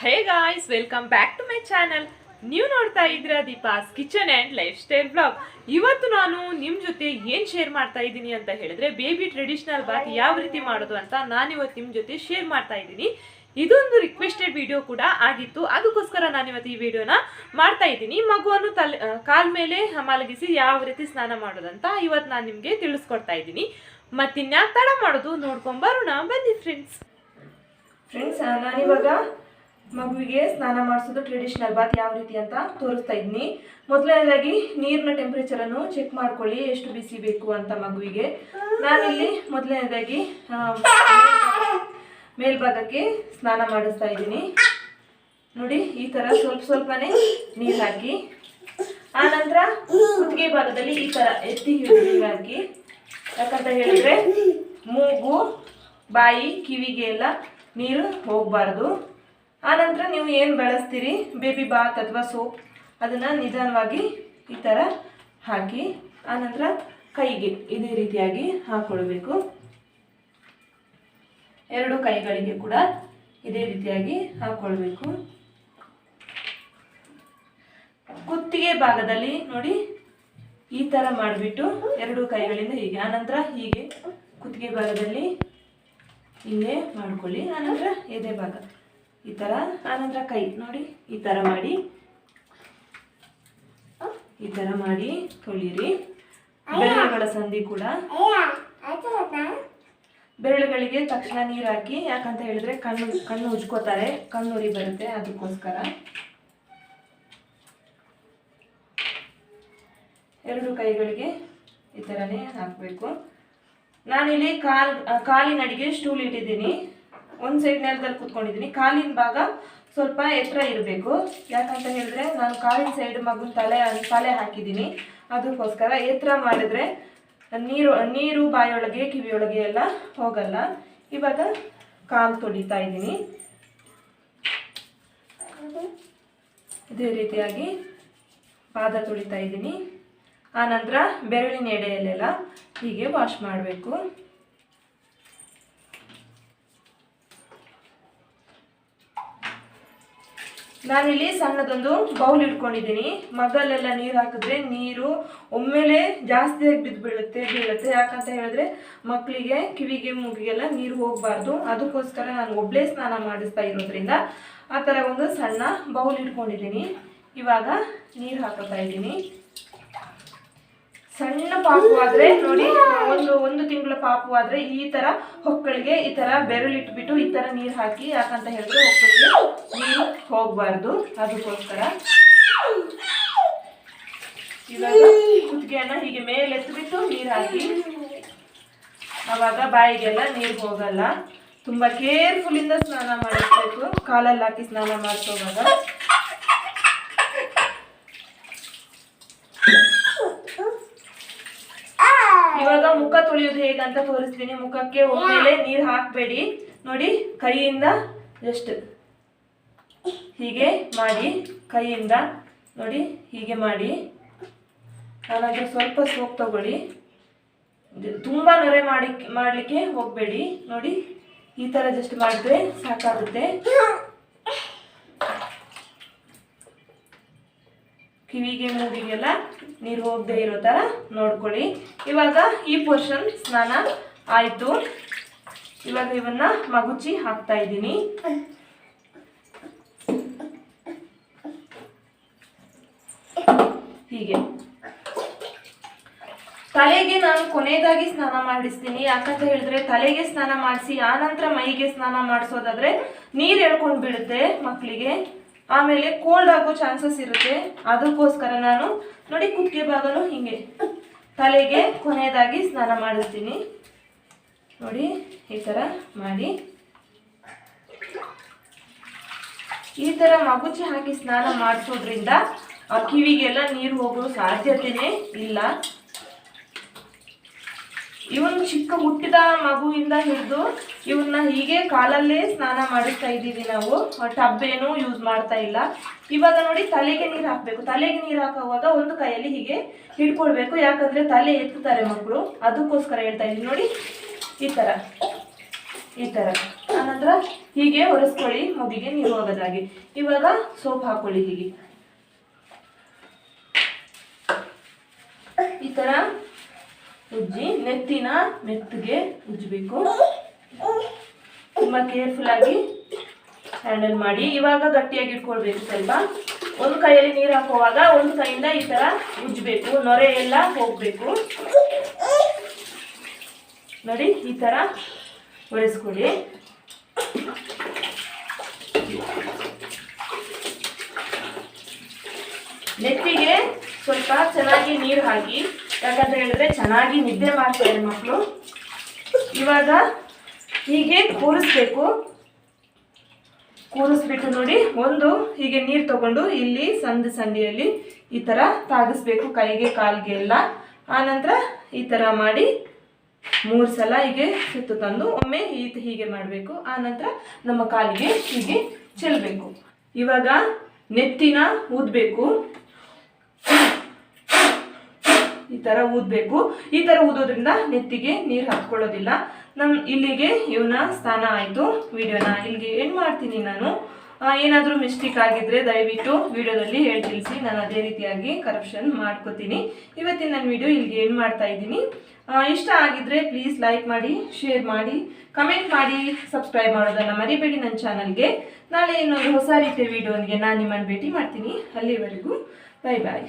Hey guys, welcome back to my channel. ನೀವು ನೋಡ್ತಾ ಇದ್ದೀರಾ Deepa's kitchen and lifestyle blog. ಇವತ್ತು ನಾನು ನಿಮ್ಮ ಜೊತೆ ಏನು ಶೇರ್ ಮಾಡ್ತಾ ಇದ್ದೀನಿ ಅಂತ ಹೇಳಿದ್ರೆ, ಬೇಬಿ ಟ್ರೆಡಿಷನಲ್ ಬಾತ್ ಯಾವ ರೀತಿ ಮಾಡೋದು ಅಂತ ನಾನಿವತ್ತು ನಿಮ್ಮ ಜೊತೆ ಶೇರ್ ಮಾಡ್ತಾ ಇದ್ದೀನಿ. ಇದೊಂದು ರಿಕ್ವೆಸ್ಟೆಡ್ ವಿಡಿಯೋ ಕೂಡ ಆಗಿತ್ತು, ಅದಕ್ಕೋಸ್ಕರ ನಾನಿವತ್ತು ಈ ವಿಡಿಯೋನ ಮಾಡ್ತಾ ಇದ್ದೀನಿ. ಮಗುವನ್ನು ಕಾಲ್ ಮೇಲೆ ಮಲಗಿಸಿ ಯಾವ ರೀತಿ ಸ್ನಾನ ಮಾಡೋದಂತ ಇವತ್ತು ನಾನು ನಿಮಗೆ ತಿಳಿಸ್ಕೊಡ್ತಾ ಇದ್ದೀನಿ. ಮತ್ತಿನ್ಯಾಕೆ ತಡ ಮಾಡೋದು, ನೋಡ್ಕೊಂಡ್ ಬರೋಣ ಬನ್ನಿ ಫ್ರೆಂಡ್ಸ್. ನಾನಿವಾಗ ಮಗುವಿಗೆ ಸ್ನಾನ ಮಾಡಿಸೋದು ಟ್ರೆಡಿಷನಲ್ ಬಾತ್ ಯಾವ ರೀತಿ ಅಂತ ತೋರಿಸ್ತಾ ಇದ್ದೀನಿ. ಮೊದಲನೇದಾಗಿ ನೀರಿನ ಟೆಂಪ್ರೇಚರನ್ನು ಚೆಕ್ ಮಾಡ್ಕೊಳ್ಳಿ, ಎಷ್ಟು ಬಿಸಿ ಬೇಕು ಅಂತ ಮಗುವಿಗೆ. ನಾನಿಲ್ಲಿ ಮೊದಲನೇದಾಗಿ ಮೇಲ್ಭಾಗಕ್ಕೆ ಸ್ನಾನ ಮಾಡಿಸ್ತಾ ಇದ್ದೀನಿ. ನೋಡಿ, ಈ ಥರ ಸ್ವಲ್ಪ ಸ್ವಲ್ಪನೇ ನೀರು ಹಾಕಿ, ಆನಂತರ ಕುತ್ತಿಗೆ ಭಾಗದಲ್ಲಿ ಈ ಥರ ಎತ್ತಿ ಹಿಡಿದು ನೀರು ಹಾಕಿ. ಯಾಕಂತ ಹೇಳಿದ್ರೆ ಮೂಗು, ಬಾಯಿ, ಕಿವಿಗೆ ಎಲ್ಲ ನೀರು ಹೋಗಬಾರ್ದು. ಆನಂತರ ನೀವು ಏನು ಬಳಸ್ತೀರಿ, ಬೇಬಿ ಬಾತ್ ಅಥವಾ ಸೋಪ್, ಅದನ್ನು ನಿಧಾನವಾಗಿ ಈ ಥರ ಹಾಕಿ, ಆನಂತರ ಕೈಗೆ ಇದೇ ರೀತಿಯಾಗಿ ಹಾಕ್ಕೊಳ್ಬೇಕು. ಎರಡು ಕೈಗಳಿಗೆ ಕೂಡ ಇದೇ ರೀತಿಯಾಗಿ ಹಾಕ್ಕೊಳ್ಬೇಕು. ಕುತ್ತಿಗೆ ಭಾಗದಲ್ಲಿ ನೋಡಿ ಈ ಥರ ಮಾಡಿಬಿಟ್ಟು ಎರಡು ಕೈಗಳಿಂದ ಹೀಗೆ, ಆನಂತರ ಹೀಗೆ ಕುತ್ತಿಗೆ ಭಾಗದಲ್ಲಿ ಹಿಂಗೆ ಮಾಡ್ಕೊಳ್ಳಿ. ಆನಂತರ ಎದೆ ಭಾಗ ಈ ಥರ, ಆನಂತರ ಕೈ ನೋಡಿ ಈ ಥರ ಮಾಡಿ, ಈ ಥರ ಮಾಡಿ ತೊಳಿರಿ. ಬೆರಳುಗಳ ಸಂಧಿ ಕೂಡ, ಬೆರಳುಗಳಿಗೆ ತಕ್ಷಣ ನೀರು ಹಾಕಿ, ಯಾಕಂತ ಹೇಳಿದ್ರೆ ಕಣ್ಣು ಉಜ್ಕೋತಾರೆ, ಕಣ್ಣು ಉರಿ ಬರುತ್ತೆ, ಅದಕ್ಕೋಸ್ಕರ. ಎರಡು ಕೈಗಳಿಗೆ ಈ ಥರನೇ ಹಾಕಬೇಕು. ನಾನಿಲ್ಲಿ ಕಾಲಿನ ಅಡಿಗೆ ಸ್ಟೂಲ್ ಇಟ್ಟಿದ್ದೀನಿ, ಒಂದು ಸೈಡ್ ನೆಲದಲ್ಲಿ ಕೂತ್ಕೊಂಡಿದ್ದೀನಿ. ಕಾಲಿನ ಭಾಗ ಸ್ವಲ್ಪ ಎತ್ತರ ಇರಬೇಕು, ಯಾಕಂತ ಹೇಳಿದ್ರೆ ನಾನು ಕಾಲಿನ ಸೈಡ್ ಮಗುನ ತಲೆ ಹಾಕಿದ್ದೀನಿ, ಅದಕ್ಕೋಸ್ಕರ. ಎತ್ತರ ಮಾಡಿದ್ರೆ ನೀರು ಬಾಯೊಳಗೆ ಕಿವಿಯೊಳಗೆ ಎಲ್ಲ ಹೋಗಲ್ಲ. ಇವಾಗ ಕಾಲು ತೊಳಿತಾ ಇದ್ದೀನಿ. ಇದೇ ರೀತಿಯಾಗಿ ಪಾದ ತೊಳಿತಾ ಇದ್ದೀನಿ. ಆನಂತರ ಬೆರಳಿನ ಎಡೆಯಲ್ಲೆಲ್ಲ ಹೀಗೆ ವಾಶ್ ಮಾಡಬೇಕು. ನಾನಿಲ್ಲಿ ಸಣ್ಣದೊಂದು ಬೌಲ್ ಇಟ್ಕೊಂಡಿದ್ದೀನಿ. ಮಗಲೆಲ್ಲ ನೀರು ಹಾಕಿದ್ರೆ ನೀರು ಒಮ್ಮೆಲೆ ಜಾಸ್ತಿಯಾಗಿ ಬೀಳುತ್ತೆ. ಯಾಕಂತ ಹೇಳಿದ್ರೆ ಮಕ್ಕಳಿಗೆ ಕಿವಿಗೆ ಮೂಗಿಗೆಲ್ಲ ನೀರು ಹೋಗಬಾರ್ದು, ಅದಕ್ಕೋಸ್ಕರ ನಾನು ಒಬ್ಬಳೇ ಸ್ನಾನ ಮಾಡಿಸ್ತಾ ಇರೋದ್ರಿಂದ ಆ ಥರ ಒಂದು ಸಣ್ಣ ಬೌಲ್ ಇಟ್ಕೊಂಡಿದ್ದೀನಿ. ಇವಾಗ ನೀರು ಹಾಕೋತಾ ಇದ್ದೀನಿ. ಸಣ್ಣ ಪಾಪು ಆದರೆ ನೋಡಿ, ಒಂದು ತಿಂಗಳ ಪಾಪು ಆದರೆ ಈ ಥರ ಹೊಕ್ಕಳಿಗೆ ಈ ಥರ ಬೆರಳಿಟ್ಬಿಟ್ಟು ಈ ಥರ ನೀರು ಹಾಕಿ, ಯಾಕಂತ ಹೇಳಿದ್ರೆ ಹೊಕ್ಕಳಿಗೆ ನೀರು ಹೋಗಬಾರ್ದು, ಅದಕ್ಕೋಸ್ಕರ. ಇವಾಗ ಕುತ್ತಿಗೆಯನ್ನು ಹೀಗೆ ಮೇಲೆ ಎತ್ತಿಬಿಟ್ಟು ನೀರು ಹಾಕಿ, ಆವಾಗ ಬಾಯಿಗೆಲ್ಲ ನೀರು ಹೋಗಲ್ಲ. ತುಂಬ ಕೇರ್ಫುಲ್ಲಿಂದ ಸ್ನಾನ ಮಾಡಿಸ್ಬೇಕು, ಕಾಲಲ್ಲಿ ಹಾಕಿ ಸ್ನಾನ ಮಾಡಿಸೋವಾಗ. ಇವಾಗ ಮುಖ ತೊಳೆಯೋದು ಹೇಗಂತ ತೋರಿಸ್ತೀನಿ. ಮುಖಕ್ಕೆ ಒಮ್ಮೆಲೆ ನೀರು ಹಾಕಬೇಡಿ. ನೋಡಿ, ಕೈಯಿಂದ ಜಸ್ಟ್ ಹೀಗೆ ಮಾಡಿ, ಕೈಯಿಂದ ನೋಡಿ ಹೀಗೆ ಮಾಡಿ. ಆನಂತರ ಸ್ವಲ್ಪ ಸೋಪ್ ತಗೊಳ್ಳಿ, ತುಂಬ ನೊರೆ ಮಾಡಲಿಕ್ಕೆ ಹೋಗಬೇಡಿ. ನೋಡಿ, ಈ ಥರ ಜಸ್ಟ್ ಮಾಡಿದ್ರೆ ಸಾಕಾಗುತ್ತೆ. ಕಿವಿಗೆ ಮೂಗಿಗೆಲ್ಲ ನೀರು ಹೋಗದೆ ಇರೋ ಥರ ನೋಡ್ಕೊಳ್ಳಿ. ಇವಾಗ ಈ ಪೋರ್ಷನ್ ಸ್ನಾನ ಆಯಿತು. ಇವಾಗ ಇವನ್ನ ಮಗುಚಿ ಹಾಕ್ತಾ ಇದ್ದೀನಿ. ಹೀಗೆ ತಲೆಗೆ ನಾನು ಕೊನೆಯದಾಗಿ ಸ್ನಾನ ಮಾಡಿಸ್ತೀನಿ. ಯಾಕಂತ ಹೇಳಿದ್ರೆ ತಲೆಗೆ ಸ್ನಾನ ಮಾಡಿಸಿ ಆನಂತರ ಮೈಗೆ ಸ್ನಾನ ಮಾಡಿಸೋದಾದ್ರೆ ನೀರು ಎಳ್ಕೊಂಡು ಬಿಡುತ್ತೆ ಮಕ್ಕಳಿಗೆ, ಆಮೇಲೆ ಕೋಲ್ಡ್ ಆಗೋ ಚಾನ್ಸಸ್ ಇರುತ್ತೆ. ಅದಕ್ಕೋಸ್ಕರ ನಾನು ನೋಡಿ ಕುತ್ತಿಗೆ ಭಾಗನೂ ಹಿಂಗೆ ತಲೆಗೆ ಕೊನೆಯದಾಗಿ ಸ್ನಾನ ಮಾಡಿಸ್ತೀನಿ. ನೋಡಿ, ಈ ಥರ ಮಾಡಿ. ಈ ಥರ ಮಗುಚಿ ಹಾಕಿ ಸ್ನಾನ ಮಾಡಿಸೋದ್ರಿಂದ ಆ ಕಿವಿಗೆಲ್ಲ ನೀರು ಹೋಗೋ ಸಾಧ್ಯತೆನೇ ಇಲ್ಲ. ಇವನ್ ಚಿಕ್ಕ ಹುಟ್ಟಿದ ಮಗುವಿಂದ ಹಿಡಿದು ಇವನ್ನ ಹೀಗೆ ಕಾಲಲ್ಲೇ ಸ್ನಾನ ಮಾಡಿಸ್ತಾ ಇದ್ದೀವಿ ನಾವು, ಟಬ್ ಏನು ಯೂಸ್ ಮಾಡ್ತಾ ಇಲ್ಲ. ಇವಾಗ ನೋಡಿ, ತಲೆಗೆ ನೀರು ಹಾಕಬೇಕು. ತಲೆಗೆ ನೀರು ಹಾಕುವಾಗ ಒಂದು ಕೈಯಲ್ಲಿ ಹೀಗೆ ಹಿಡ್ಕೊಳ್ಬೇಕು, ಯಾಕಂದ್ರೆ ತಲೆ ಎತ್ತುತ್ತಾರೆ ಮಕ್ಕಳು, ಅದಕ್ಕೋಸ್ಕರ ಹೇಳ್ತಾ ಇದ್ದೀನಿ. ನೋಡಿ, ಈ ಥರ ಆನಂತರ ಹೀಗೆ ಒರೆಸ್ಕೊಳ್ಳಿ ಮುಗಿಗೆ ನೀರು ಹೋಗೋದಾಗಿ. ಇವಾಗ ಸೋಪ್ ಹಾಕೊಳ್ಳಿ. ಹೀಗೆ ಈ ತರ ಉಜ್ಜಿ ನೆತ್ತಿನ ಮೆತ್ತಗೆ ಉಜ್ಜಬೇಕು. ತುಂಬಾ ಕೇರ್ಫುಲ್ ಆಗಿ ಹ್ಯಾಂಡಲ್ ಮಾಡಿ. ಇವಾಗ ಗಟ್ಟಿಯಾಗಿ ಇಟ್ಕೊಳ್ಬೇಕು. ಸ್ವಲ್ಪ ಒಂದು ಕೈಯಲ್ಲಿ ನೀರು ಹಾಕುವಾಗ ಒಂದು ಕೈಯಿಂದ ಈ ತರ ಉಜ್ಜಬೇಕು, ನೊರೆ ಎಲ್ಲ ಹೋಗ್ಬೇಕು. ನೋಡಿ ಈ ತರ ಒರೆಸ್ಕೊಳ್ಳಿ. ನೆತ್ತಿಗೆ ಸ್ವಲ್ಪ ಚೆನ್ನಾಗಿ ನೀರು ಹಾಕಿ, ಯಾಕಂತ ಹೇಳಿದ್ರೆ ಚೆನ್ನಾಗಿ ನಿದ್ದೆ ಮಾಡ್ತಾರೆ ಮಕ್ಕಳು. ಇವಾಗ ಹೀಗೆ ಕೂರಿಸ್ಬಿಟ್ಟು ನೋಡಿ, ಒಂದು ಹೀಗೆ ನೀರು ತಗೊಂಡು ಇಲ್ಲಿ ಸಂದಿಯಲ್ಲಿ ಈ ತರ ತಾಗಿಸ್ಬೇಕು, ಕೈಗೆ ಕಾಲಿಗೆ ಎಲ್ಲ. ಆನಂತರ ಈ ತರ ಮಾಡಿ 3 ಸಲ ಹೀಗೆ ಸುತ್ತು ತಂದು ಒಮ್ಮೆ ಹೀಗೆ ಮಾಡಬೇಕು. ಆನಂತರ ನಮ್ಮ ಕಾಲಿಗೆ ಹೀಗೆ ಚೆಲ್ಲಬೇಕು. ಇವಾಗ ನೆತ್ತಿನ ಊದಬೇಕು. ಈ ತರ ಊದಬೇಕು. ಈ ತರ ಊದೋದ್ರಿಂದ ನೆತ್ತಿಗೆ ನೀರು ಹತ್ಕೊಳ್ಳೋದಿಲ್ಲ. ಇಲ್ಲಿಗೆ ಇವನ ಸ್ನಾನ ಆಯಿತು. ವಿಡಿಯೋನ ಇಲ್ಲಿಗೆ ಏನು ಮಾಡ್ತೀನಿ ನಾನು. ಏನಾದರೂ ಮಿಸ್ಟೇಕ್ ಆಗಿದ್ರೆ ದಯವಿಟ್ಟು ವಿಡಿಯೋದಲ್ಲಿ ಹೇಳಿ ತಿಳಿಸಿ, ನಾನು ಅದೇ ರೀತಿಯಾಗಿ ಕರೆಕ್ಷನ್ ಮಾಡ್ಕೋತೀನಿ. ಇವತ್ತಿನ ನನ್ನ ವಿಡಿಯೋ ಇಲ್ಲಿಗೆ ಏನು ಮಾಡ್ತಾ ಇದ್ದೀನಿ. ಇಷ್ಟ ಆಗಿದ್ರೆ ಪ್ಲೀಸ್ ಲೈಕ್ ಮಾಡಿ, ಶೇರ್ ಮಾಡಿ, ಕಮೆಂಟ್ ಮಾಡಿ, ಸಬ್ಸ್ಕ್ರೈಬ್ ಮಾಡೋದನ್ನು ಮರಿಬೇಡಿ ನನ್ನ ಚಾನಲ್ಗೆ. ನಾಳೆ ಇನ್ನೊಂದು ಹೊಸ ರೀತಿಯ ವಿಡಿಯೋನಿಗೆ ನಾನು ನಿಮ್ಮನ್ನು ಭೇಟಿ ಮಾಡ್ತೀನಿ. ಅಲ್ಲಿವರೆಗೂ ಬೈ ಬಾಯ್.